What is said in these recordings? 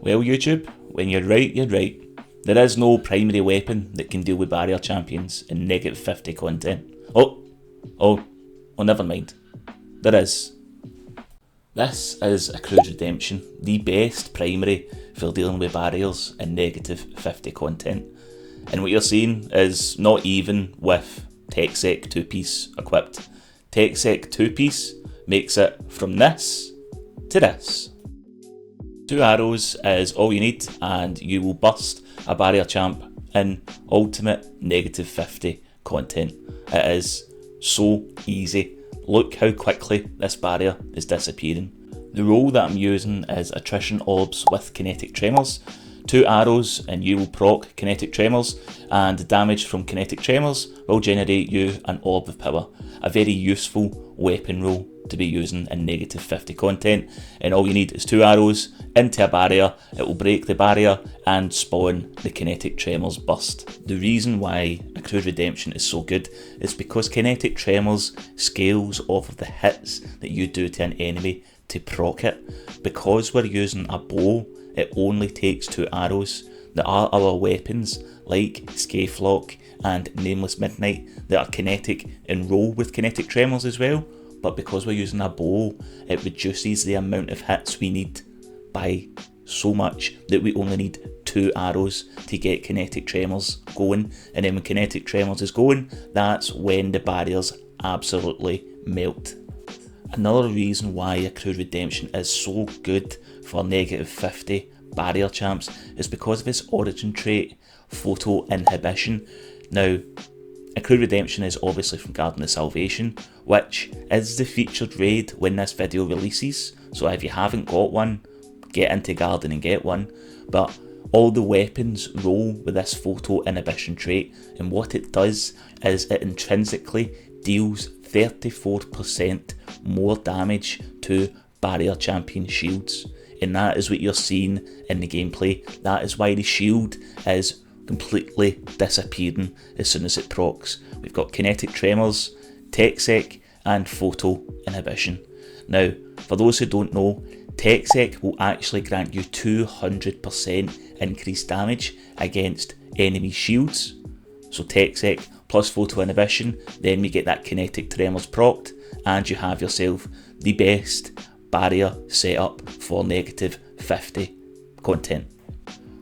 Well, YouTube, when you're right, you're right. There is no primary weapon that can deal with barrier champions in negative 50 content. Oh, never mind. There is. This is Accrued Redemption, the best primary for dealing with barriers in negative 50 content. And what you're seeing is not even with TechSec 2-piece equipped. TechSec 2-piece makes it from this to this. 2 arrows is all you need and you will burst a barrier champ in ultimate negative 50 content. It is so easy. Look how quickly this barrier is disappearing. The roll that I'm using is Attrition Orbs with Kinetic Tremors. 2 arrows and you will proc Kinetic Tremors, and the damage from Kinetic Tremors will generate you an Orb of Power. A very useful weapon roll to be using in negative 50 content, and all you need is 2 arrows into a barrier. It will break the barrier and spawn the Kinetic Tremors burst. The reason why Accrued Redemption is so good is because Kinetic Tremors scales off of the hits that you do to an enemy to proc it. Because we're using a bow, it only takes 2 arrows. There are other weapons like Scaflock and Nameless Midnight that are kinetic and roll with Kinetic Tremors as well, but because we're using a bow, it reduces the amount of hits we need by so much that we only need 2 arrows to get Kinetic Tremors going, and then when Kinetic Tremors is going, that's when the barriers absolutely melt. Another reason why Accrued Redemption is so good for negative 50 barrier champs is because of its origin trait, Photo Inhibition. Now, Accrued Redemption is obviously from Garden of Salvation, which is the featured raid when this video releases, so if you haven't got one, get into Garden and get one. But all the weapons roll with this Photo Inhibition trait, and what it does is it intrinsically deals 34% more damage to barrier champion shields, and that is what you're seeing in the gameplay. That is why the shield is completely disappearing as soon as it procs. We've got Kinetic Tremors, TechSec and Photo Inhibition. Now, for those who don't know, TechSec will actually grant you 200% increased damage against enemy shields. So TechSec plus Photo Inhibition, then we get that Kinetic Tremors procced, and you have yourself the best barrier setup for negative 50 content.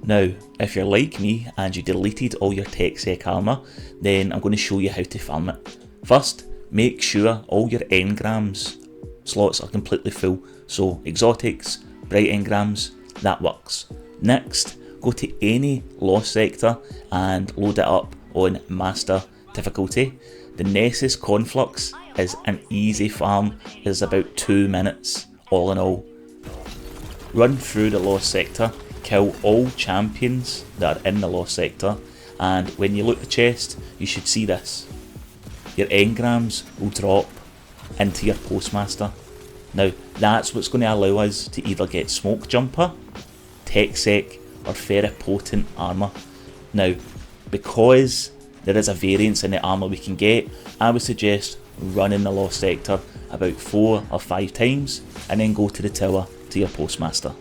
Now, if you're like me and you deleted all your TechSec armour, then I'm going to show you how to farm it. First, make sure all your engrams slots are completely full, so exotics, bright engrams, that works. Next, go to any lost sector and load it up on master difficulty. The Nessus Conflux is an easy farm, it's about 2 minutes all in all. Run through the lost sector, kill all champions that are in the lost sector, and when you loot the chest you should see this. Your engrams will drop into your postmaster. Now that's what's going to allow us to either get Smoke Jumper, TechSec or Ferropotent armour. Now, because there is a variance in the armour we can get, I would suggest running the lost sector about 4 or 5 times and then go to the tower to your postmaster.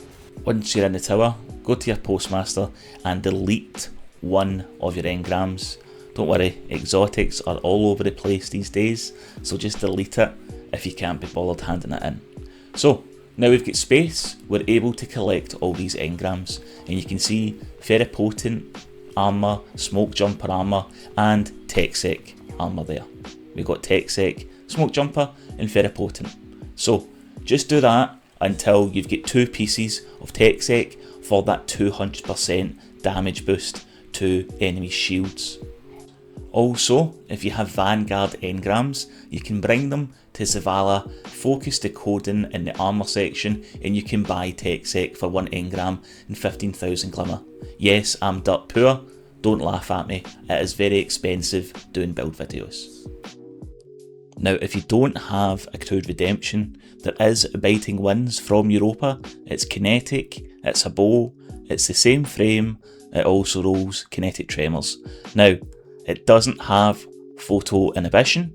Once you're in the tower, go to your postmaster and delete one of your engrams. Don't worry, exotics are all over the place these days, so just delete it if you can't be bothered handing it in. So now we've got space, we're able to collect all these engrams, and you can see Ferropotent armour, Smoke Jumper armour and TechSec armour there. We've got TechSec, Smoke Jumper and Ferropotent. So just do that until you've got 2 pieces of TechSec for that 200% damage boost to enemy shields. Also, if you have Vanguard engrams, you can bring them to Zavala, focus decoding in the armour section, and you can buy TechSec for 1 engram and 15,000 glimmer. Yes, I'm dirt poor, don't laugh at me, it is very expensive doing build videos. Now, if you don't have Accrued Redemption, there is biting winds from Europa. It's kinetic, it's a bow, it's the same frame, it also rolls Kinetic Tremors. Now, it doesn't have Photo Inhibition,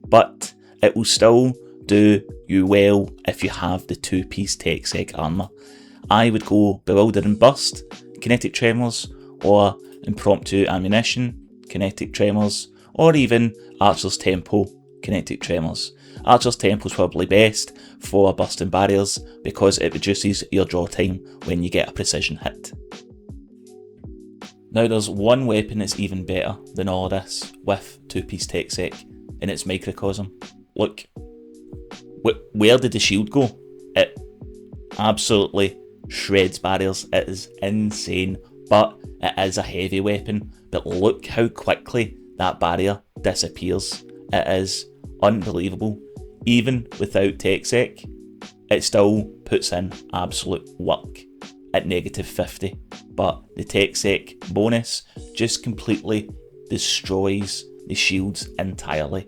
but it will still do you well if you have the 2-piece TechSec armour. I would go Bewildering Burst, Kinetic Tremors, or Impromptu Ammunition, Kinetic Tremors, or even Archer's Tempo, Kinetic Tremors. Archer's Tempo is probably best for busting barriers because it reduces your draw time when you get a precision hit. Now there's one weapon that's even better than all of this with 2-piece tech sec, and it's Microcosm. Look, where did the shield go? It absolutely shreds barriers. It is insane, but it is a heavy weapon. But look how quickly that barrier disappears. It is unbelievable. Even without tech sec, it still puts in absolute work at -50. But the tech sec bonus just completely destroys the shields entirely.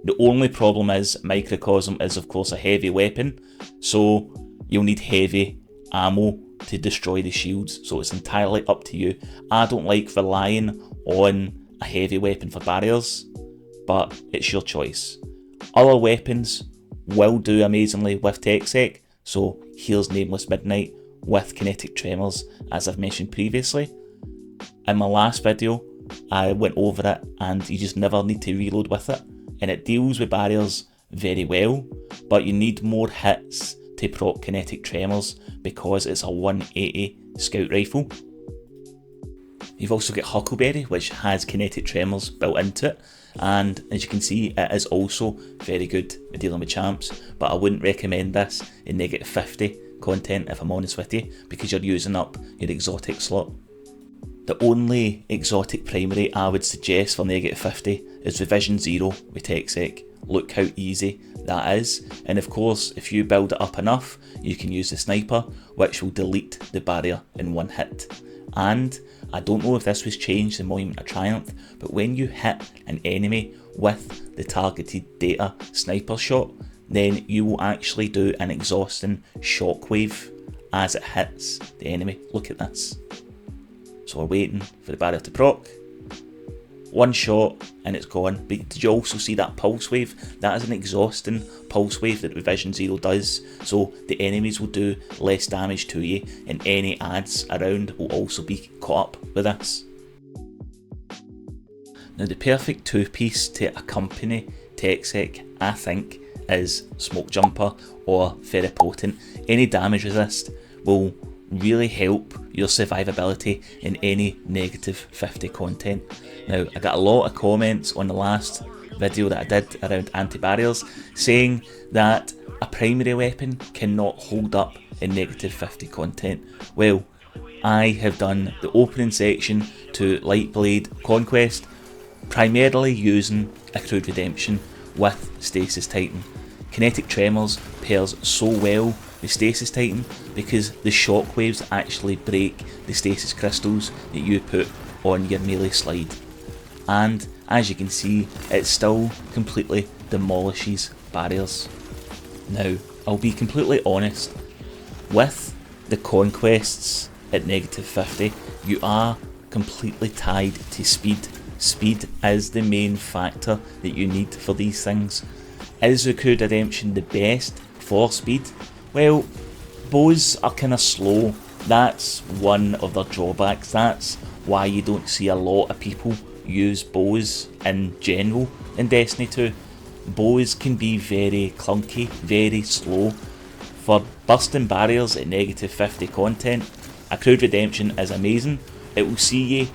The only problem is Microcosm is of course a heavy weapon, so you'll need heavy ammo to destroy the shields, so it's entirely up to you. I don't like relying on a heavy weapon for barriers, but it's your choice. Other weapons will do amazingly with tech sec, so here's Nameless Midnight with Kinetic Tremors, as I've mentioned previously. In my last video I went over it, and you just never need to reload with it, and it deals with barriers very well, but you need more hits to proc Kinetic Tremors because it's a 180 scout rifle. You've also got Huckleberry, which has Kinetic Tremors built into it, and as you can see it is also very good at dealing with champs, but I wouldn't recommend this in -50 content if I'm honest with you, because you're using up your exotic slot. The only exotic primary I would suggest for -50 is Revision 0 with tech sec. Look how easy that is, and of course if you build it up enough you can use the sniper, which will delete the barrier in one hit. And I don't know if this was changed in Monument of Triumph, but when you hit an enemy with the targeted data sniper shot, then you will actually do an exhausting shockwave as it hits the enemy. Look at this. So we're waiting for the barrier to proc. One shot and it's gone. But did you also see that pulse wave? That is an exhausting pulse wave that Revision 0 does. So the enemies will do less damage to you, and any ads around will also be caught up with this. Now the perfect 2-piece to accompany tech sec, I think, is Smoke Jumper or Very Potent. Any damage resist will really help your survivability in any -50 content. Now I got a lot of comments on the last video that I did around anti-barriers saying that a primary weapon cannot hold up in -50 content. Well, I have done the opening section to Lightblade Conquest primarily using Accrued Redemption with Stasis Titan. Kinetic Tremors pairs so well with Stasis Titan because the shockwaves actually break the stasis crystals that you put on your melee slide, and as you can see it still completely demolishes barriers. Now I'll be completely honest, with the conquests at -50 you are completely tied to speed. Speed is the main factor that you need for these things. Is Accrued Redemption the best for speed? Well, bows are kind of slow. That's one of their drawbacks. That's why you don't see a lot of people use bows in general in Destiny 2. Bows can be very clunky, very slow. For busting barriers at -50 content, Accrued Redemption is amazing. It will see you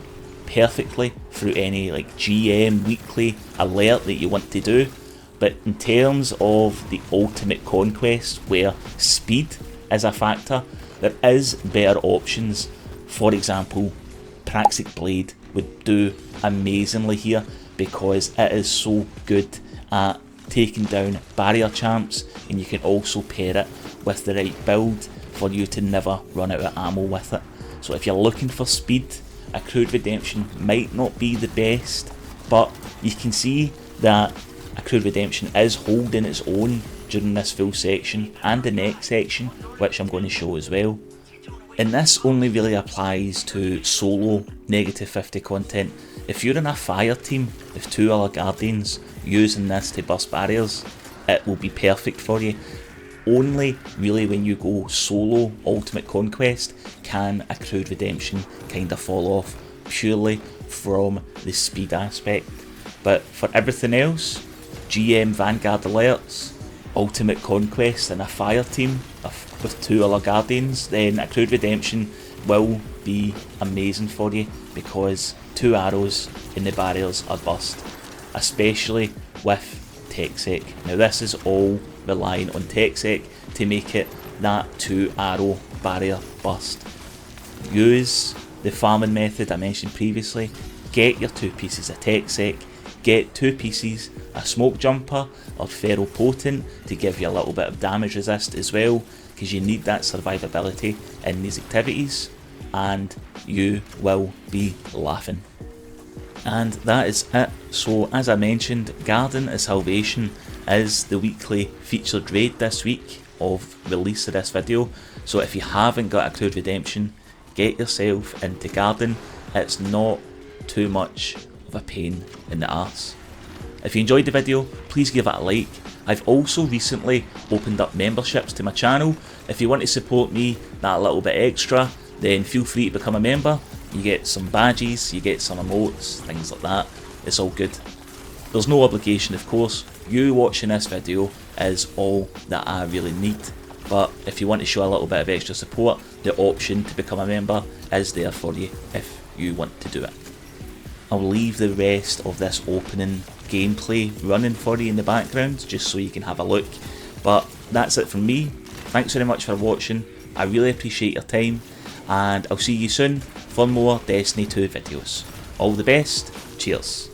perfectly through any like GM weekly alert that you want to do. But in terms of the ultimate conquest where speed is a factor, there is better options. For example, Praxic Blade would do amazingly here because it is so good at taking down barrier champs, and you can also pair it with the right build for you to never run out of ammo with it. So if you're looking for speed, Accrued Redemption might not be the best, but you can see that Accrued Redemption is holding its own during this full section and the next section, which I'm going to show as well. And this only really applies to solo -50 content. If you're in a fire team with 2 other guardians using this to bust barriers, it will be perfect for you. only really when you go solo Ultimate Conquest can Accrued Redemption kind of fall off, purely from the speed aspect. But for everything else, GM Vanguard alerts, Ultimate Conquest and a fire team with 2 other Guardians, then Accrued Redemption will be amazing for you, because 2 arrows in the barriers are bust, especially with TechSec. Now this is all relying on TechSec to make it that 2 arrow barrier bust. Use the farming method I mentioned previously, get your 2 pieces of TechSec, get 2 pieces of Smoke Jumper or Feral Potent to give you a little bit of damage resist as well, because you need that survivability in these activities, and you will be laughing. And that is it. So as I mentioned, Garden of Salvation is the weekly featured raid this week of release of this video. So if you haven't got Accrued Redemption, get yourself into Garden. It's not too much of a pain in the arse. If you enjoyed the video, please give it a like. I've also recently opened up memberships to my channel. If you want to support me that little bit extra, then feel free to become a member. You get some badges, you get some emotes, things like that. It's all good. There's no obligation, of course. You watching this video is all that I really need. But if you want to show a little bit of extra support, the option to become a member is there for you if you want to do it. I'll leave the rest of this opening gameplay running for you in the background, just so you can have a look. But that's it from me. Thanks very much for watching. I really appreciate your time, and I'll see you soon for more Destiny 2 videos. All the best, cheers.